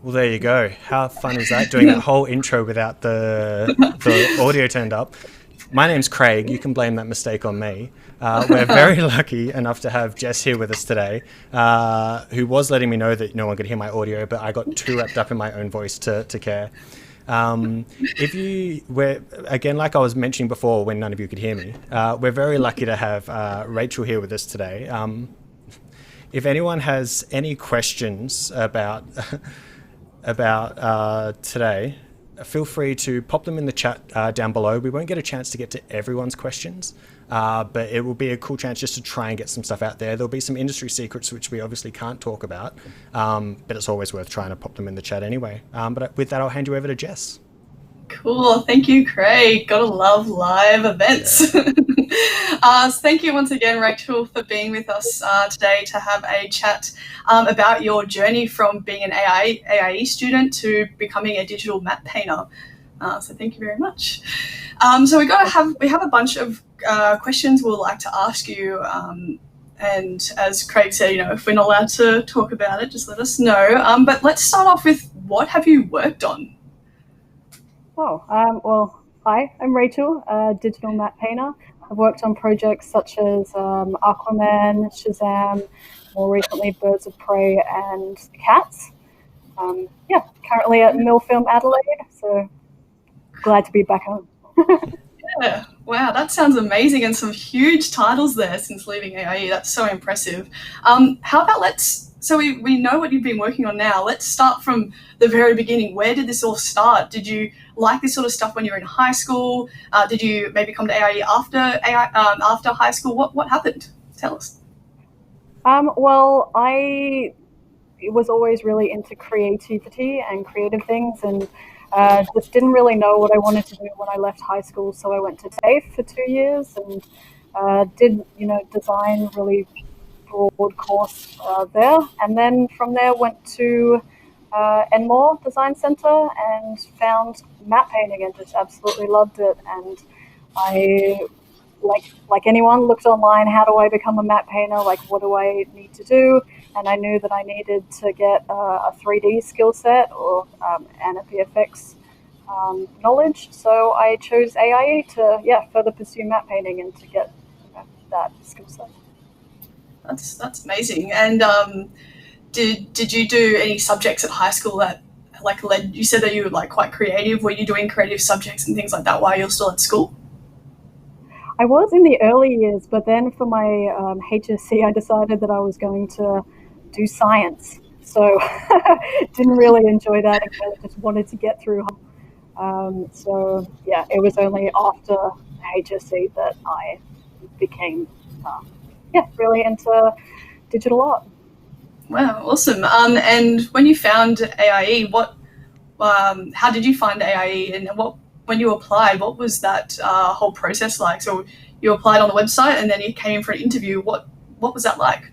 Well, there you go. How fun is that, doing that whole intro without the audio turned up? My name's Craig. You can blame that mistake on me. We're very lucky enough to have Jess here with us today, who was letting me know that no one could hear my audio, but I got too wrapped up in my own voice to care. We're, again, like I was mentioning before when none of you could hear me, we're very lucky to have Rachel here with us today. If anyone has any questions about today, feel free to pop them in the chat down below. We won't get a chance to get to everyone's questions, but it will be a cool chance just to try and get some stuff out there. There'll be some industry secrets which we obviously can't talk about, but it's always worth trying to pop them in the chat anyway. But with that, I'll hand you over to Jess. Cool. Thank you, Craig. Gotta love live events. Yeah. So thank you once again, Rachel, for being with us today to have a chat about your journey from being an AIE student to becoming a digital map painter. So thank you very much. So we have a bunch of questions we'd like to ask you. And as Craig said, if we're not allowed to talk about it, just let us know. But let's start off with, what have you worked on? Well, hi, I'm Rachel, digital map painter. I've worked on projects such as Aquaman, Shazam, more recently Birds of Prey and Cats. Currently at Film Adelaide, so glad to be back home. Yeah, wow, that sounds amazing, and some huge titles there since leaving AIE. That's so impressive. How about so we know what you've been working on now. Let's start from the very beginning. Where did this all start? Did you like this sort of stuff when you were in high school? Did you maybe come to AIE after high school? What happened? Tell us. Well, I was always really into creativity and creative things, and just didn't really know what I wanted to do when I left high school. So I went to TAFE for 2 years and did design, really broad course there, and then from there went to Enmore Design Center and found map painting and just absolutely loved it. And I, like anyone, looked online, how do I become a map painter? Like, what do I need to do? And I knew that I needed to get a 3D skill set or and a VFX knowledge. So I chose AIE to further pursue map painting and to get that skill set. That's amazing. And did you do any subjects at high school that led? You said that you were quite creative. Were you doing creative subjects and things like that while you're still at school? I was in the early years, but then for my HSC, I decided that I was going to do science. So didn't really enjoy that. I just wanted to get through. So it was only after HSC that I became really into digital art. Wow, awesome. And when you found AIE, how did you find AIE, and when you applied, what was that whole process like? So you applied on the website and then you came in for an interview. What was that like?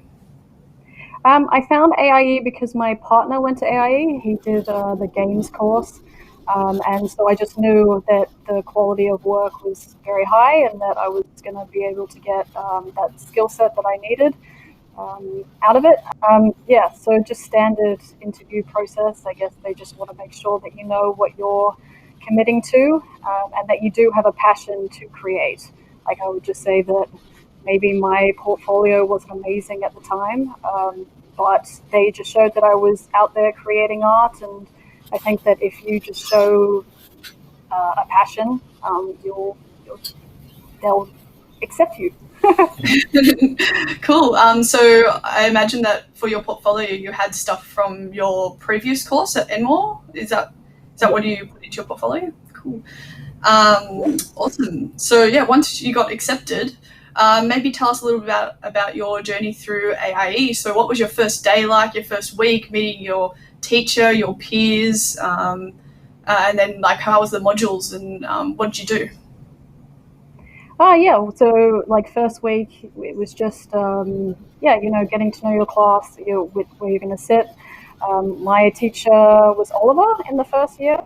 I found AIE because my partner went to AIE. He did the games course. And so I just knew that the quality of work was very high and that I was going to be able to get that skill set that I needed out of it. So just standard interview process. I guess they just want to make sure that you know what you're committing to and that you do have a passion to create. Like, I would just say that maybe my portfolio wasn't amazing at the time, but they just showed that I was out there creating art. And I think that if you just show a passion, they'll accept you. Cool. So I imagine that for your portfolio, you had stuff from your previous course at Enmore. Is that what you put into your portfolio? Cool. Awesome. So once you got accepted, maybe tell us a little bit about your journey through AIE. So what was your first day like, your first week, meeting your teacher, your peers, and then how was the modules, and what did you do? So first week, it was just getting to know your class, where you're going to sit. My teacher was Oliver in the first year,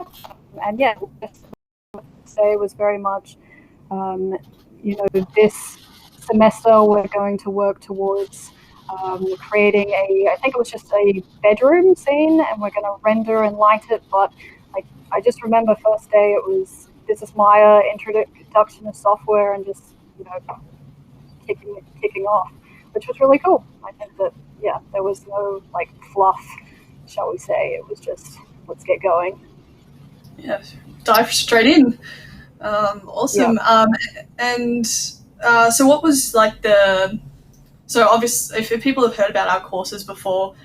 and just say was very much this semester we're going to work towards creating I think it was just a bedroom scene, and we're going to render and light it. But I just remember first day it was, this is Maya, introduction of software, and just, kicking off, which was really cool. I think that, yeah, there was no fluff, shall we say. It was just, let's get going. Yeah, dive straight in. Awesome. Yeah. So what was so obviously if people have heard about our courses before,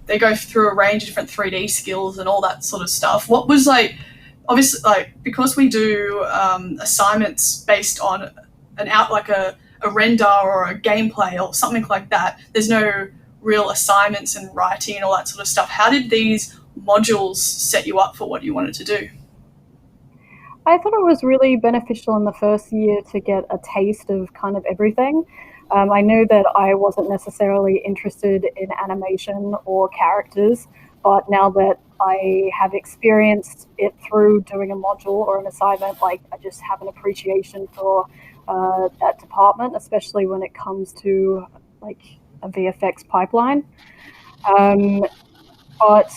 they go through a range of different 3D skills and all that sort of stuff. What was obviously because we do assignments based on a render or a gameplay or something like that, there's no real assignments and writing and all that sort of stuff. How did these modules set you up for what you wanted to do? I thought it was really beneficial in the first year to get a taste of kind of everything. I knew that I wasn't necessarily interested in animation or characters, but now that I have experienced it through doing a module or an assignment, I just have an appreciation for that department, especially when it comes to a VFX pipeline. But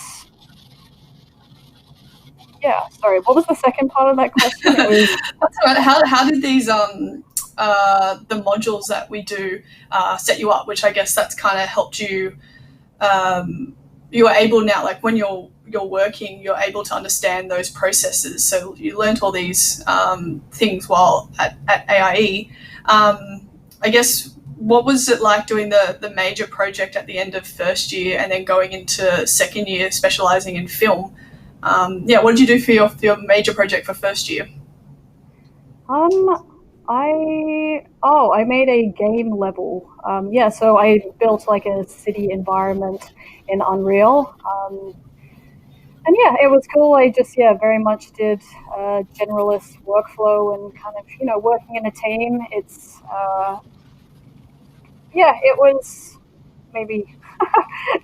yeah, sorry, what was the second part of that question? That's right. How did these the modules that we do set you up? Which I guess that's kind of helped you. You are able now, when you're working, you're able to understand those processes. So you learned all these things while at AIE. I guess, what was it like doing the major project at the end of first year and then going into second year specializing in film? What did you do for your major project for first year? I made a game level. So I built a city environment in Unreal. And yeah, it was cool. I just, very much did generalist workflow and kind of, working in a team. It's, it was maybe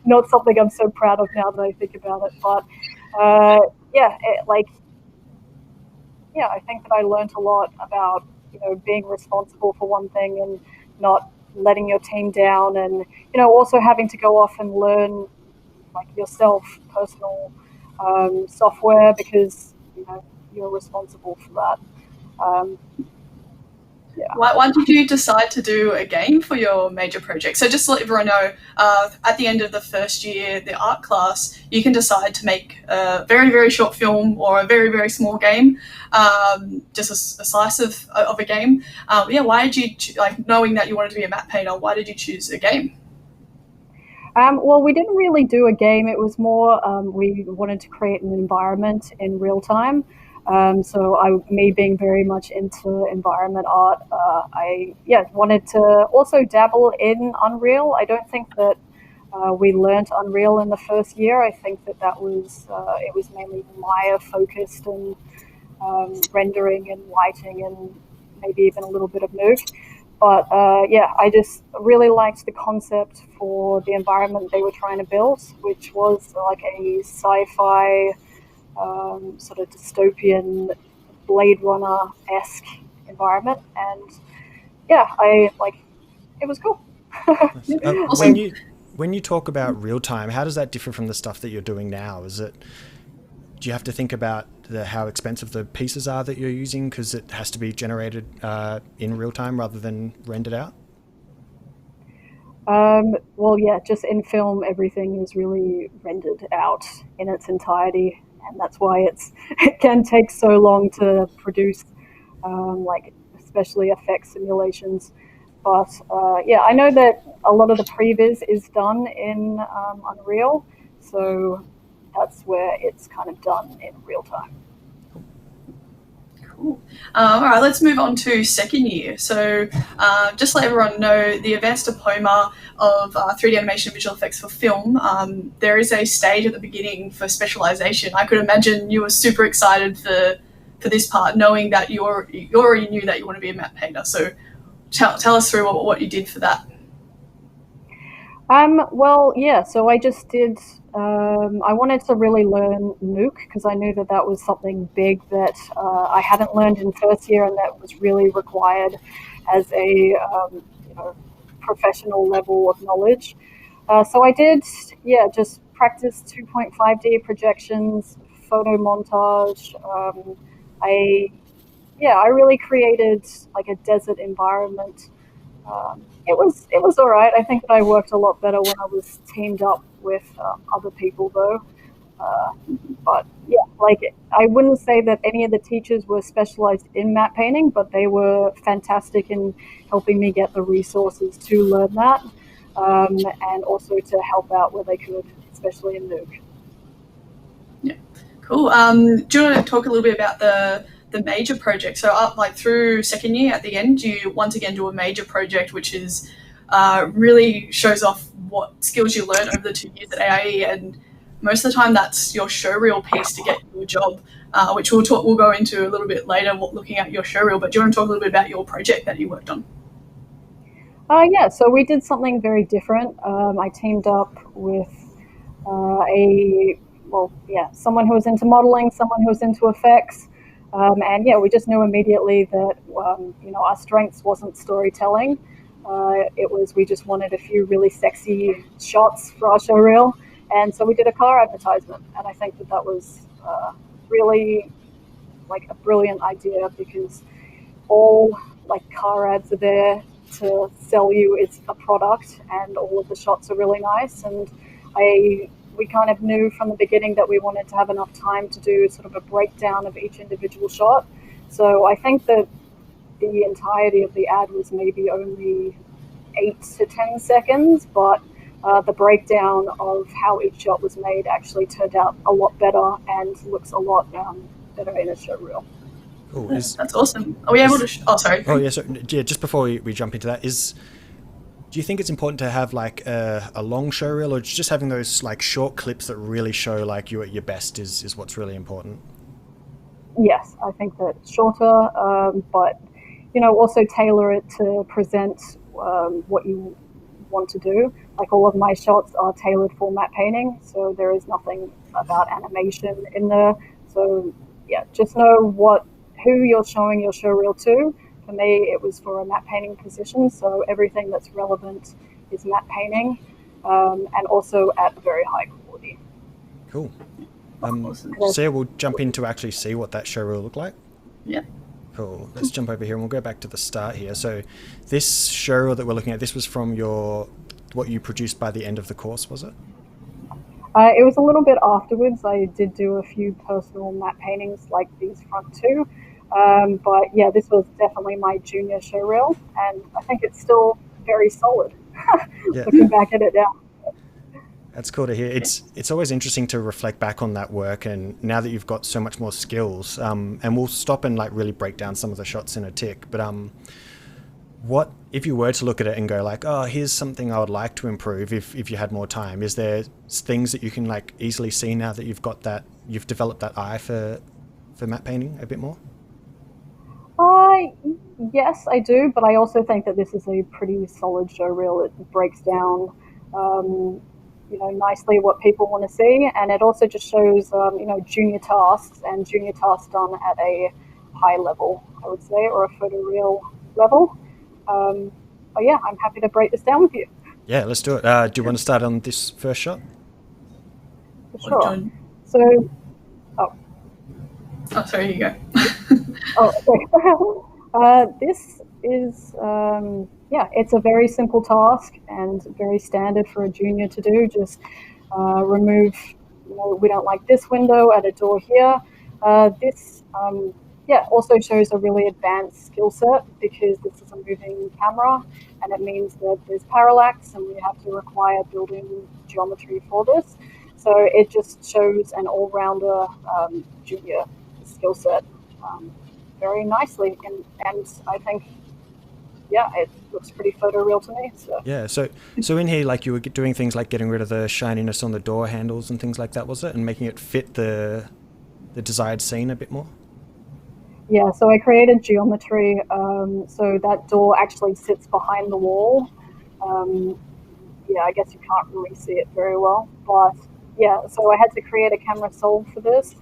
not something I'm so proud of now that I think about it. But I think that I learned a lot about, being responsible for one thing and not letting your team down, and, also having to go off and learn yourself personal software, because, you're responsible for that. Why did you decide to do a game for your major project? So just to let everyone know, at the end of the first year, the art class, you can decide to make a very, very short film or a very, very small game, just a slice of a game. Why did you, knowing that you wanted to be a matte painter, why did you choose a game? Well, we didn't really do a game. It was more, we wanted to create an environment in real time. So me being very much into environment art, I wanted to also dabble in Unreal. I don't think that we learnt Unreal in the first year. I think that was it was mainly Maya focused, and rendering and lighting and maybe even a little bit of Nuke. But I just really liked the concept for the environment they were trying to build, which was a sci-fi sort of dystopian Blade Runner-esque environment, and it was cool. When you talk about real time, how does that differ from the stuff that you're doing now? Do you have to think about how expensive the pieces are that you're using, because it has to be generated in real time rather than rendered out? Just in film, everything is really rendered out in its entirety, and that's why it can take so long to produce, especially effects simulations. But I know that a lot of the previs is done in Unreal, so that's where it's kind of done in real time. Cool. All right, let's move on to second year. So just to let everyone know, the Advanced Diploma of 3D Animation and Visual Effects for Film, there is a stage at the beginning for specialization. I could imagine you were super excited for this part, knowing that you already knew that you want to be a matte painter. So tell us through what you did for that. So I just did, I wanted to really learn Nuke, because I knew that was something big that I hadn't learned in first year, and that was really required as a professional level of knowledge. So I did, just practice 2.5D projections, photo montage. I really created like a desert environment. It was all right. I think that I worked a lot better when I was teamed up with other people, though. But yeah, like I wouldn't say that any of the teachers were specialized in matte painting, but they were fantastic in helping me get the resources to learn that, and also to help out where they could, especially in Nuke. Yeah, cool. Do you want to talk a little bit about the major project? So up like through second year at the end, you once again do a major project, which is really shows off what skills you learned over the 2 years at AIE, and most of the time that's your showreel piece to get your job, which we'll go into a little bit later, looking at your showreel. But do you want to talk a little bit about your project that you worked on? So we did something very different. I teamed up with someone who was into modeling, someone who was into effects. We just knew immediately that, our strengths wasn't storytelling. We just wanted a few really sexy shots for our showreel. And so we did a car advertisement. And I think that was really like a brilliant idea, because all like car ads are there to sell you it's a product, and all of the shots are really nice. And we kind of knew from the beginning that we wanted to have enough time to do sort of a breakdown of each individual shot. So I think that the entirety of the ad was maybe only 8 to 10 seconds, but the breakdown of how each shot was made actually turned out a lot better and looks a lot better in a showreel. Cool. That's awesome. Are we able to? Sorry. Oh yeah. So yeah, just before we jump into that, do you think it's important to have like a long showreel, or just having those like short clips that really show like you at your best is what's really important? Yes, I think that shorter, but also tailor it to present what you want to do. Like all of my shots are tailored for matte painting, so there is nothing about animation in there. So yeah, just know who you're showing your showreel to. For me, it was for a matte painting position, so everything that's relevant is matte painting, and also at a very high quality. Cool. So yeah, we'll jump in to actually see what that showreel looked like. Yeah. Cool. Let's jump over here and we'll go back to the start here. So this showreel that we're looking at, this was from what you produced by the end of the course, was it? It was a little bit afterwards. I did do a few personal matte paintings like these front two. But yeah, this was definitely my junior showreel, and I think it's still very solid. Yeah. Looking back at it now. That's cool to hear. It's always interesting to reflect back on that work, and now that you've got so much more skills, and we'll stop and like really break down some of the shots in a tick. But what if you were to look at it and go like, oh, here's something I would like to improve if you had more time? Is there things that you can like easily see now that you've developed that eye for matte painting a bit more? Yes, I do, but I also think that this is a pretty solid showreel. It breaks down, nicely what people want to see, and it also just shows, junior tasks done at a high level, I would say, or a photoreal level. But yeah, I'm happy to break this down with you. Yeah, let's do it. Do you want to start on this first shot? Sure. So, Oh, sorry, you go. This is, it's a very simple task and very standard for a junior to do. Just remove, we don't like this window, add a door here. This also shows a really advanced skill set, because this is a moving camera, and it means that there's parallax and we have to require building geometry for this. So it just shows an all-rounder junior skill set very nicely, and I think it looks pretty photoreal to me. So. Yeah, so in here, like, you were doing things like getting rid of the shininess on the door handles and things like that, was it, and making it fit the desired scene a bit more? Yeah, so I created geometry, so that door actually sits behind the wall. I guess you can't really see it very well, but yeah, so I had to create a camera solve for this.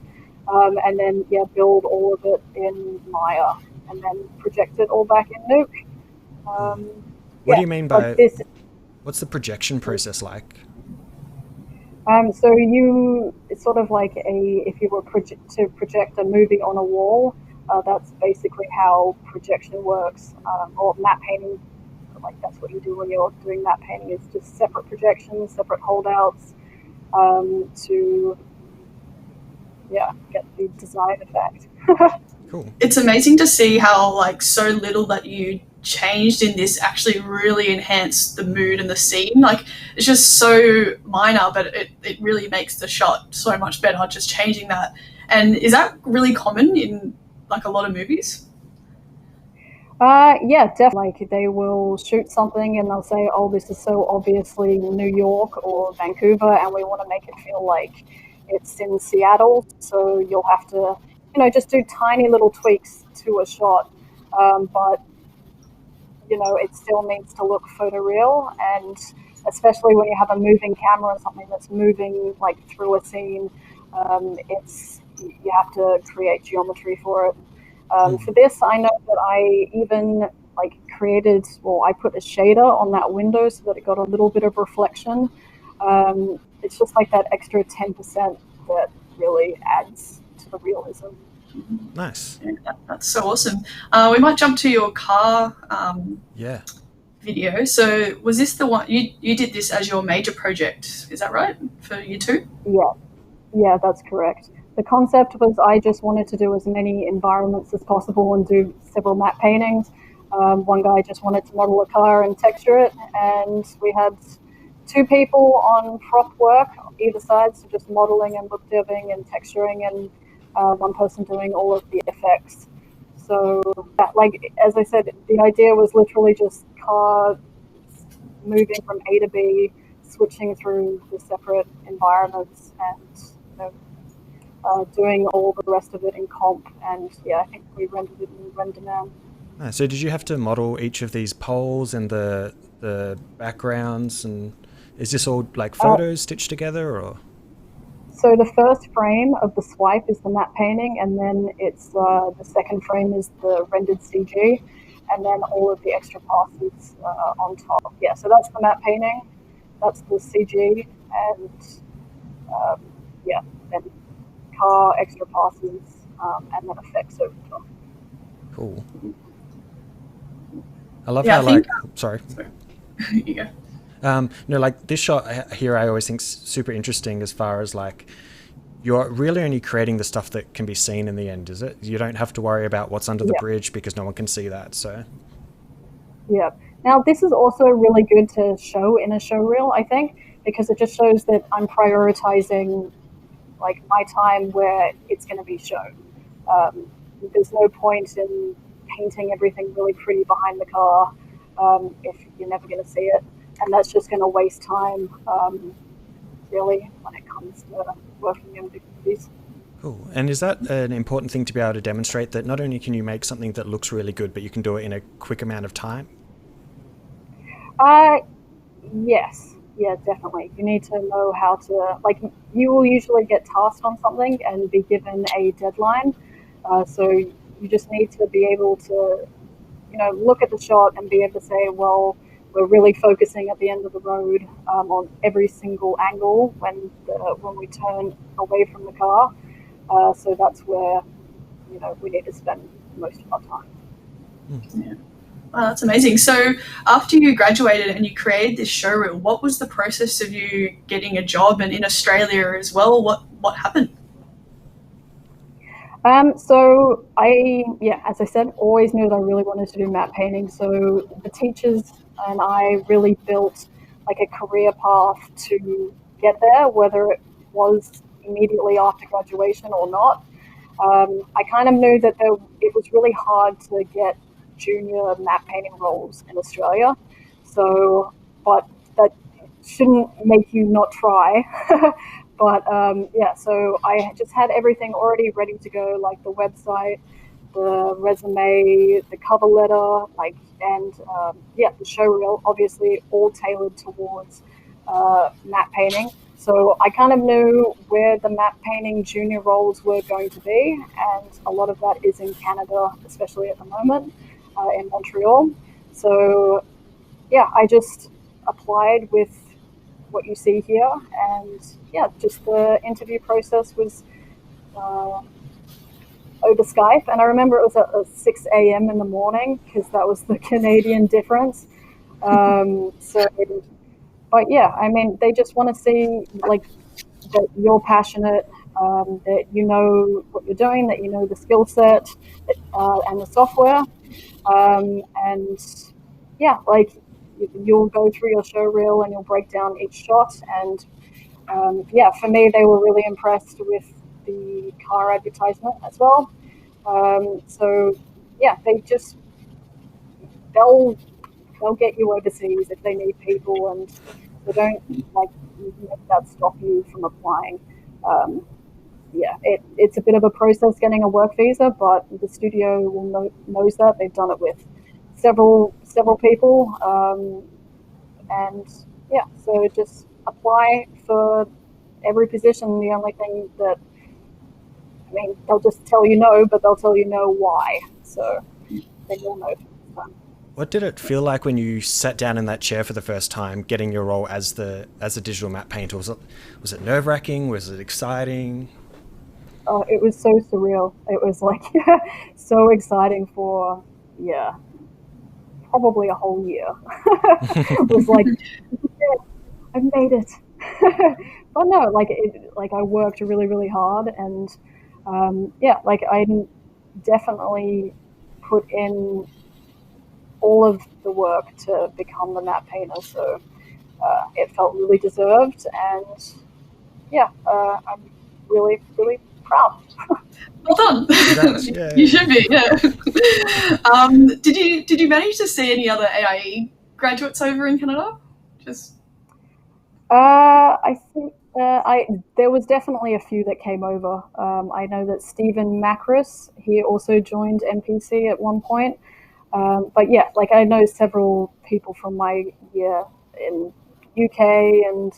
And then build all of it in Maya, and then project it all back in Nuke. What do you mean by like this? what's the projection process like? So it's sort of like if you were to project a movie on a wall, that's basically how projection works, or matte painting. Like that's what you do when you're doing matte painting, is just separate projections, separate holdouts, to get the desired effect. Cool. It's amazing to see how like so little that you changed in this actually really enhanced the mood and the scene. Like it's just so minor, but it really makes the shot so much better just changing that. And is that really common in like a lot of movies? Yeah, definitely. Like they will shoot something and they'll say, "Oh, this is so obviously New York or Vancouver, and we want to make it feel like it's in Seattle." So you'll have to, just do tiny little tweaks to a shot, but it still needs to look photoreal, and especially when you have a moving camera or something that's moving like through a scene, you have to create geometry for it. For this, I know that I even like I put a shader on that window so that it got a little bit of reflection. It's just like that extra 10% that really adds to the realism. Nice. Yeah, that's so awesome. We might jump to your car video. So was this the one you did this as your major project? Is that right for you two? Yeah, that's correct. The concept was I just wanted to do as many environments as possible and do several matte paintings. One guy just wanted to model a car and texture it, and we had two people on prop work either side, so just modeling and look diving and texturing, and one person doing all of the effects. So, as I said, the idea was literally just car moving from A to B, switching through the separate environments, and doing all the rest of it in comp. And I think we rendered it in RenderMan. So did you have to model each of these poles and the backgrounds, and is this all like photos stitched together, or? So the first frame of the swipe is the matte painting, and then it's the second frame is the rendered CG, and then all of the extra passes on top. Yeah, so that's the matte painting, that's the CG, and then car extra passes, and then effects over top. Cool. I love how sorry. Yeah. Like this shot here, I always think super interesting as far as like you're really only creating the stuff that can be seen in the end, is it? You don't have to worry about what's under the bridge because no one can see that. So. Yeah. Now this is also really good to show in a show reel, I think, because it just shows that I'm prioritizing like my time where it's going to be shown. There's no point in painting everything really pretty behind the car if you're never going to see it, and that's just going to waste time really when it comes to working in big movies. Cool. And is that an important thing to be able to demonstrate, that not only can you make something that looks really good, but you can do it in a quick amount of time? Yes. Yeah, definitely. You need to know how to, like, you will usually get tasked on something and be given a deadline. So you just need to be able to, look at the shot and be able to say, well, we're really focusing at the end of the road on every single angle when we turn away from the car. So that's where, we need to spend most of our time. Yeah. Wow, that's amazing. So after you graduated and you created this showreel, what was the process of you getting a job, and in Australia as well? What happened? So as I said, always knew that I really wanted to do matte painting. So the teachers and I really built like a career path to get there, whether it was immediately after graduation or not. I kind of knew that it was really hard to get junior matte painting roles in Australia. So, but that shouldn't make you not try. But so I just had everything already ready to go, like the website, the resume, the cover letter, and the showreel, obviously all tailored towards matte painting. So I kind of knew where the matte painting junior roles were going to be, and a lot of that is in Canada, especially at the moment, in Montreal. So yeah, I just applied with what you see here, and yeah, just the interview process was uh, over Skype, and I remember it was at 6 a.m. in the morning because that was the Canadian difference. So, but yeah, I mean, they just want to see like that you're passionate, that you know what you're doing, that you know the skill set and the software, and yeah, like you'll go through your show reel and you'll break down each shot. And yeah, for me, they were really impressed with the car advertisement as well. So yeah, they'll they'll get you overseas if they need people, and they don't like make that stop you from applying. Um, yeah, it's a bit of a process getting a work visa, but the studio knows that they've done it with several people, and yeah, so just apply for every position. The only thing that I mean, they'll just tell you no, but they'll tell you no why. So then you'll know. What did it feel like when you sat down in that chair for the first time, getting your role as a digital map painter? Was it nerve-wracking? Was it exciting? Oh, it was so surreal. It was like so exciting for yeah, probably a whole year. It was like I made it. But no, like I worked really hard, and yeah, like I definitely put in all of the work to become the map painter. So it felt really deserved, and yeah, I'm really proud. Well done. Yeah. You should be. Yeah. Did you manage to see any other AIE graduates over in Canada? Just I think there was definitely a few that came over. I know that Stephen Macris, he also joined MPC at one point. But yeah, like I know several people from my year in UK and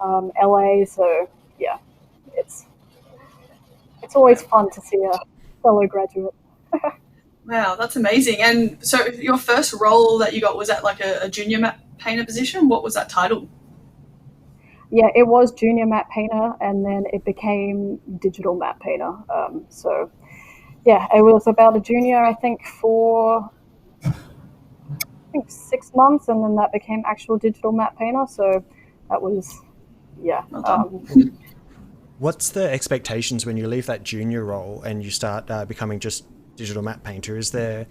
LA. So yeah, it's always fun to see a fellow graduate. wow, that's amazing. And so your first role that you got was at like a junior map painter position. What was that title? Yeah, it was junior map painter, and then it became digital map painter. So yeah, it was about a junior, I think, for 6 months, and then that became actual digital map painter. So that was yeah. Well done. What's the expectations when you leave that junior role and you start becoming just digital map painter? Is there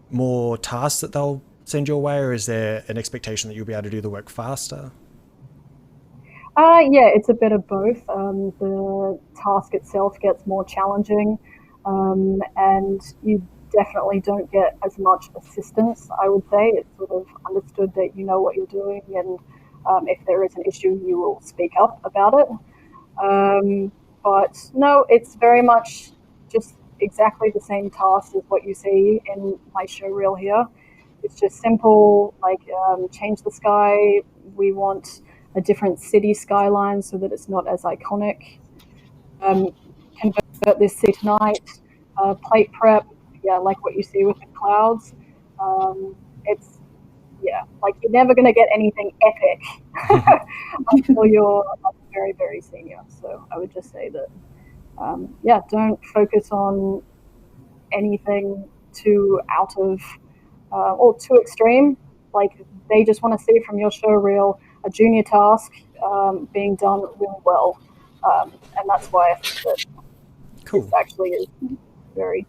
more tasks that they'll send your way, or is there an expectation that you'll be able to do the work faster? Yeah, it's a bit of both. The task itself gets more challenging, and you definitely don't get as much assistance, I would say. It's sort of understood that you know what you're doing, and if there is an issue, you will speak up about it. But no, it's very much just exactly the same task as what you see in my show reel here. It's just simple, like change the sky. We want a different city skyline so that it's not as iconic. Convert this city tonight. Plate prep, yeah, like what you see with the clouds. It's yeah, like you're never going to get anything epic until you're very senior. So I would just say that yeah, don't focus on anything too out of or too extreme. Like they just want to see from your show reel a junior task being done really well, and that's why I think that Cool. this actually is very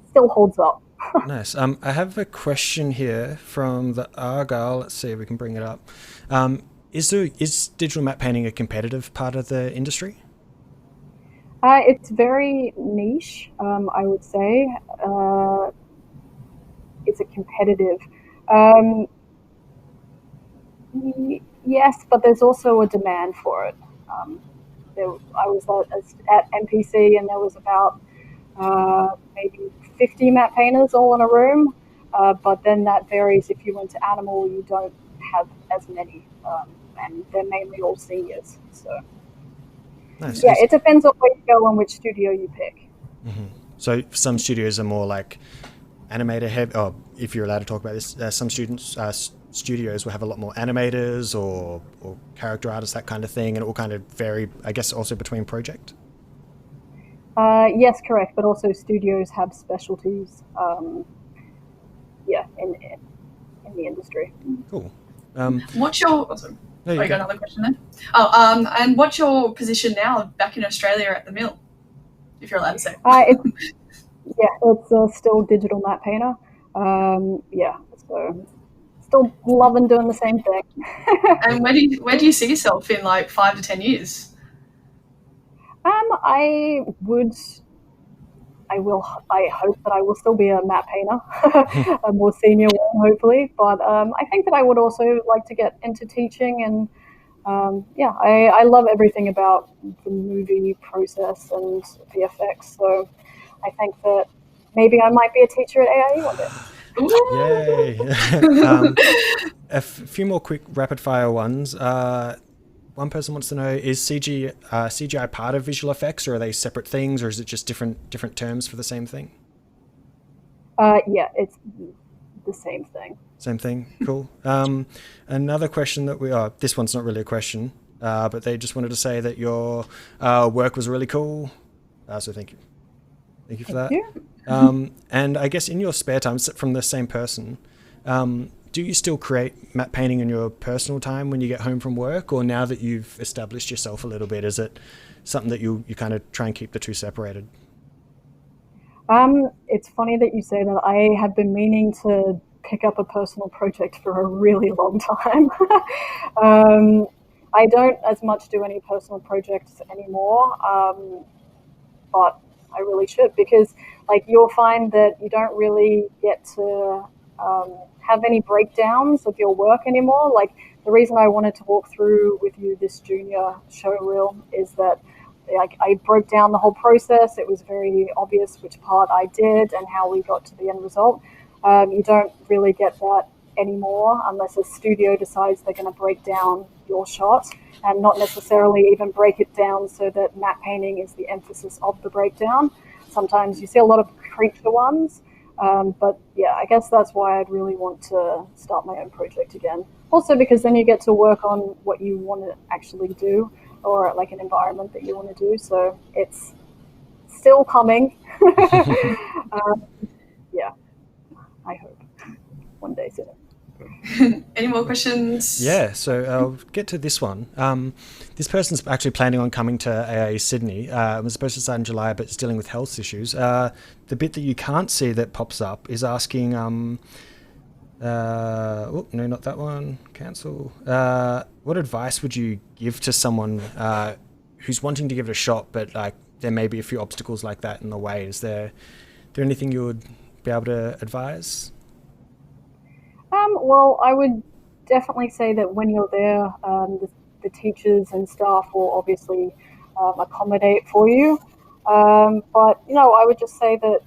still holds up. Nice. I have a question here from the Argyle. Let's see if we can bring it up. Is digital map painting a competitive part of the industry? It's very niche, I would say. It's a competitive. Yes, but there's also a demand for it. I was at MPC, and there was about maybe 50 map painters all in a room. But then that varies. If you went to Animal, you don't have as many, and they're mainly all seniors. So Nice. yeah, it depends on where you go and which studio you pick. Mm-hmm. So some studios are more like animator heavy, or if you're allowed to talk about this, some studios will have a lot more animators or character artists, that kind of thing, and it will kind of vary, I guess, also between project? Yes, correct. But also studios have specialties. In the industry. Cool. What's your? Oh, sorry. There you I got go. another question there. And what's your position now back in Australia at the mill, if you're allowed to say? It's still digital matte painter. So still loving doing the same thing. And where do you see yourself in like 5 to 10 years? I hope that I will still be a matte painter, a more senior one, hopefully. But I think that I would also like to get into teaching, and I love everything about the movie process and VFX. So I think that maybe I might be a teacher at AIE one day. Yay! A few more quick rapid fire ones. One person wants to know, is CGI part of visual effects, or are they separate things, or is it just different terms for the same thing? It's the same thing. Same thing. Cool. Another question that this one's not really a question, but they just wanted to say that your work was really cool. So thank you. Thank you for that. And I guess in your spare time, from the same person, do you still create matte painting in your personal time when you get home from work, or now that you've established yourself a little bit, is it something that you kind of try and keep the two separated? It's funny that you say that. I have been meaning to pick up a personal project for a really long time. I don't as much do any personal projects anymore, but I really should, because you'll find that you don't really get to have any breakdowns of your work anymore. The reason I wanted to walk through with you this junior show reel is that I broke down the whole process. It was very obvious which part I did and how we got to the end result. You don't really get that anymore unless a studio decides they're going to break down your shot, and not necessarily even break it down so that matte painting is the emphasis of the breakdown. Sometimes you see a lot of creature ones, but I guess that's why I'd really want to start my own project again. Also because then you get to work on what you want to actually do, or an environment that you want to do. So it's still coming. I hope one day soon. Any more questions? Yeah, so I'll get to this one. This person's actually planning on coming to AIE Sydney. It was supposed to start in July, but it's dealing with health issues. The bit that you can't see that pops up is asking, no, not that one, cancel. What advice would you give to someone who's wanting to give it a shot, but there may be a few obstacles like that in the way? Is there anything you would be able to advise? Well, I would definitely say that when you're there, the teachers and staff will obviously accommodate for you. But, I would just say that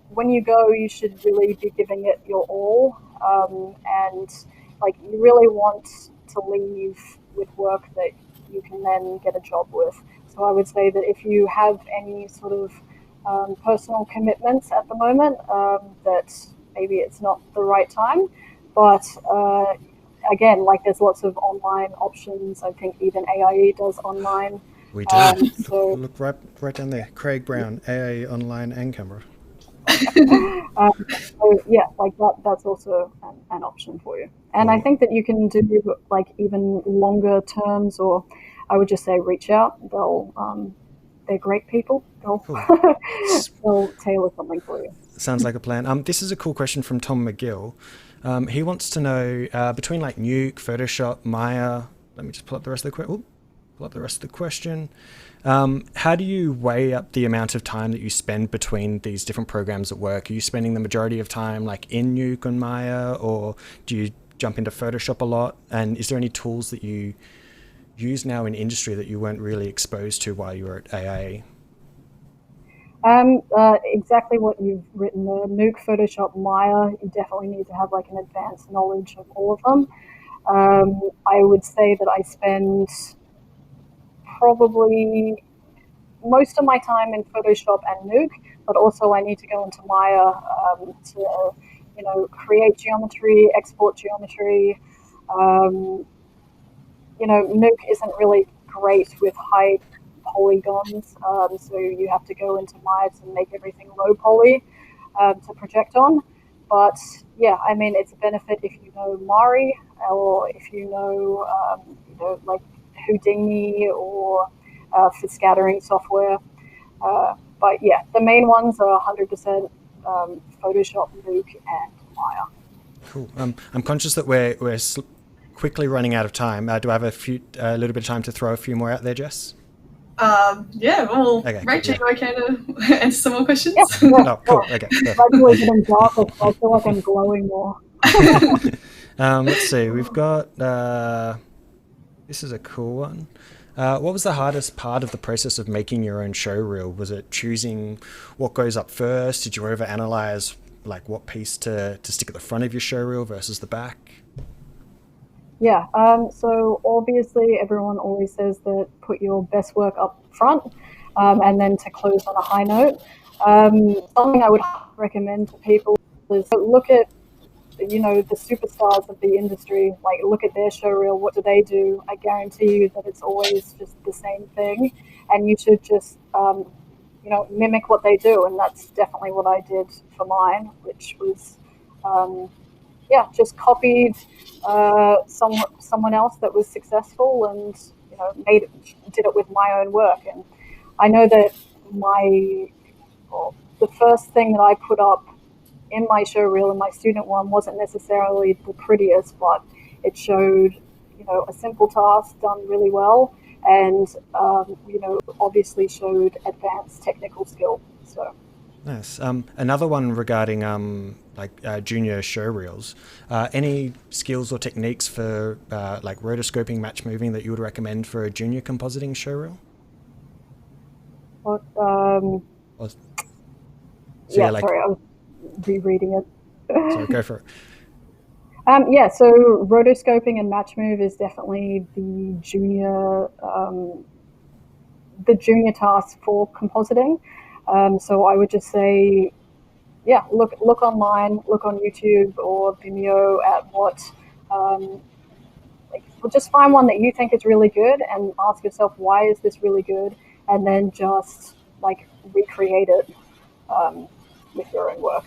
when you go, you should really be giving it your all. And you really want to leave with work that you can then get a job with. So I would say that if you have any sort of personal commitments at the moment, that maybe it's not the right time. But again, there's lots of online options. I think even AIE does online. We do. So look right down there. Craig Brown, AIE online and camera. That's also an option for you. And I think that you can do even longer terms, or I would just say reach out. They're great people. They'll tailor something for you. Sounds like a plan. This is a cool question from Tom McGill. He wants to know between Nuke, Photoshop, Maya. Let me just pull up the rest of the question. How do you weigh up the amount of time that you spend between these different programs at work? Are you spending the majority of time in Nuke and Maya, or do you jump into Photoshop a lot? And is there any tools that you use now in industry that you weren't really exposed to while you were at AIE? Exactly what you've written there. Nuke, Photoshop, Maya, you definitely need to have an advanced knowledge of all of them. I would say that I spend probably most of my time in Photoshop and Nuke, but also I need to go into Maya to create geometry, export geometry, Nuke isn't really great with high polygons, so you have to go into Mives and make everything low poly to project on. But yeah, I mean, it's a benefit if you know Mari, or if you know, like Houdini, or for scattering software. But yeah, the main ones are 100% Photoshop, Nuke, and Maya. Cool. I'm conscious that we're quickly running out of time. Do I have a little bit of time to throw a few more out there, Jess? Yeah, well, Okay, Rachel, cool, you okay to answer some more questions? Yeah, Oh, cool. Okay. Gradually getting darker, so I feel like I'm glowing more. Let's see. We've got this is a cool one. What was the hardest part of the process of making your own show reel? Was it choosing what goes up first? Did you overanalyze like what piece to stick at the front of your show reel versus the back? Yeah, so obviously everyone always says that put your best work up front, and then to close on a high note. Something I would recommend to people is look at, the superstars of the industry, like look at their show reel, what do they do? I guarantee you that it's always just the same thing, and you should just, mimic what they do, and that's definitely what I did for mine, which was, just copied someone else that was successful, and did it with my own work. And I know that the first thing that I put up in my show reel, in my student one, wasn't necessarily the prettiest, but it showed a simple task done really well, and obviously showed advanced technical skill. So nice. Another one regarding junior show reels. Any skills or techniques for like rotoscoping, match moving that you would recommend for a junior compositing show reel? Sorry, I was rereading it. Sorry, go for it. So rotoscoping and match move is definitely the junior task for compositing. So I would just say, look online, look on YouTube or Vimeo at what, just find one that you think is really good and ask yourself, why is this really good? And then just recreate it with your own work.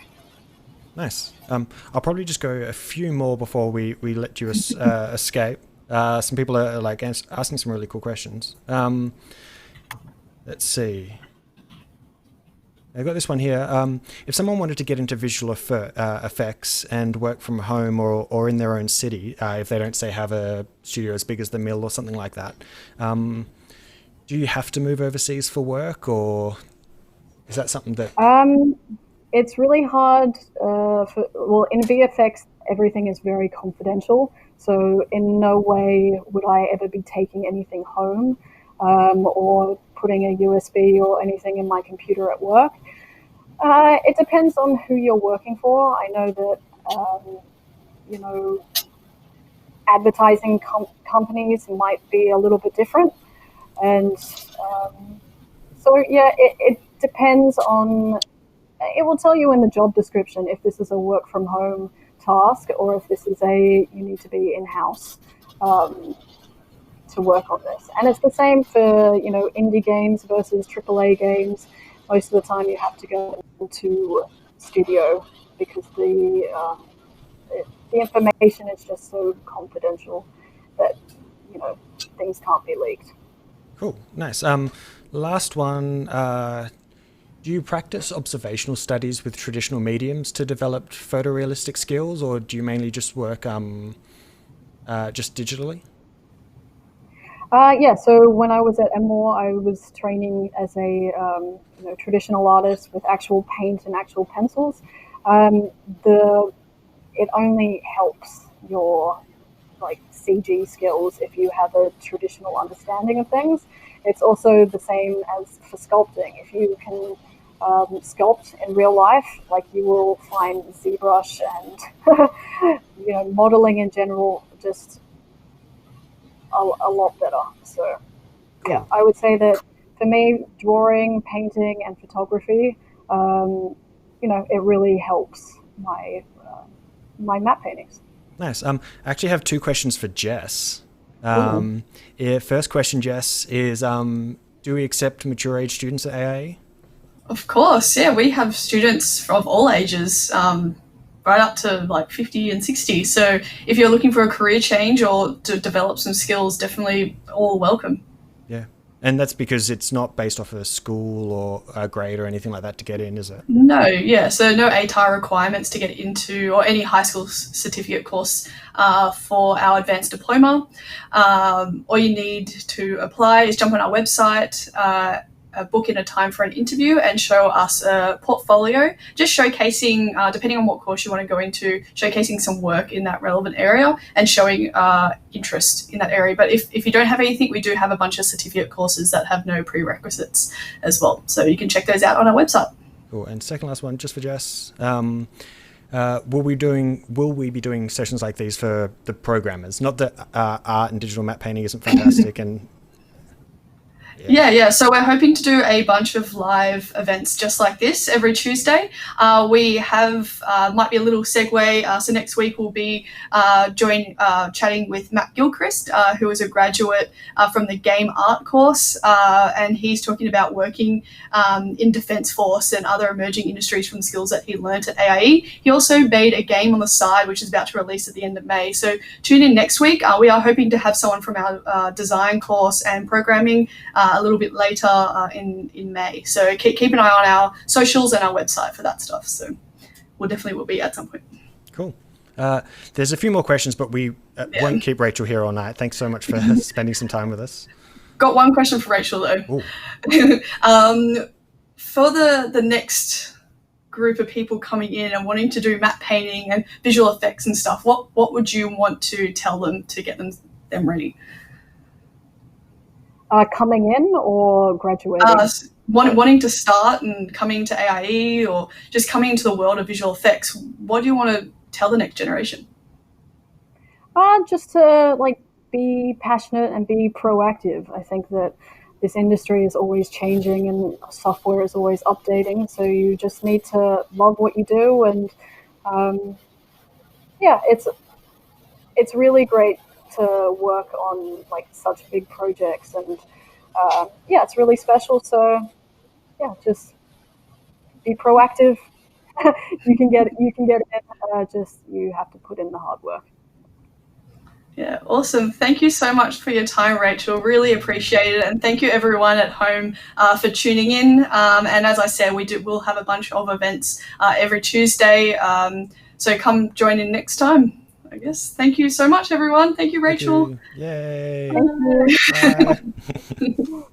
Nice. I'll probably just go a few more before we let you escape. Some people are asking some really cool questions. Let's see. I've got this one here. If someone wanted to get into visual effects and work from home or in their own city, if they don't, say, have a studio as big as the Mill or something like that, do you have to move overseas for work, or is that something that... It's really hard. In VFX, everything is very confidential. So in no way would I ever be taking anything home or putting a USB or anything in my computer at work. It depends on who you're working for. I know that, advertising companies might be a little bit different. And it depends on... It will tell you in the job description if this is a work from home task or if this is you need to be in-house to work on this. And it's the same for, indie games versus AAA games. Most of the time you have to go into studio because the information is just so confidential that, things can't be leaked. Cool. Nice. Last one. Do you practice observational studies with traditional mediums to develop photorealistic skills, or do you mainly just work just digitally? So when I was at MMOR, I was training as a traditional artist with actual paint and actual pencils. It only helps your CG skills if you have a traditional understanding of things. It's also the same as for sculpting. If you can sculpt in real life, you will find ZBrush and modeling in general just a lot better. So yeah, I would say that for me, drawing, painting, and photography, it really helps my map paintings. Nice. I actually have two questions for Jess. First question, Jess, is do we accept mature age students at AIE? Of course, yeah. We have students of all ages, right up to like 50 and 60. So if you're looking for a career change or to develop some skills, definitely all welcome. Yeah. And that's because it's not based off a school or a grade or anything like that to get in, is it? No, yeah. So no ATAR requirements to get into or any high school certificate course for our advanced diploma. All you need to apply is jump on our website, book in a time for an interview and show us a portfolio, just showcasing, depending on what course you want to go into, showcasing some work in that relevant area and showing interest in that area. But if you don't have anything, we do have a bunch of certificate courses that have no prerequisites as well. So you can check those out on our website. Cool. And second last one, just for Jess. Will we be doing sessions like these for the programmers? Not that art and digital map painting isn't fantastic and Yeah. So we're hoping to do a bunch of live events just like this every Tuesday. We have, might be a little segue. So next week we'll be chatting with Matt Gilchrist, who is a graduate from the game art course. And he's talking about working in Defence Force and other emerging industries from the skills that he learnt at AIE. He also made a game on the side, which is about to release at the end of May. So tune in next week. We are hoping to have someone from our design course and programming a little bit later in May. So keep an eye on our socials and our website for that stuff. So we'll definitely be at some point. Cool. There's a few more questions, but we won't keep Rachel here all night. Thanks so much for spending some time with us. Got one question for Rachel though. For the next group of people coming in and wanting to do map painting and visual effects and stuff, what would you want to tell them to get them ready? Coming in or graduating? Wanting to start and coming to AIE or just coming into the world of visual effects, what do you want to tell the next generation? Just to be passionate and be proactive. I think that this industry is always changing and software is always updating. So you just need to love what you do, and it's really great to work on such big projects, and it's really special. So just be proactive. you can get it. Just you have to put in the hard work. Yeah, awesome. Thank you so much for your time, Rachel. Really appreciate it. And thank you everyone at home for tuning in. And as I said, we'll have a bunch of events every Tuesday. So come join in next time, I guess. Thank you so much, everyone. Thank you, Rachel. Thank you. Yay. Thank you. Bye.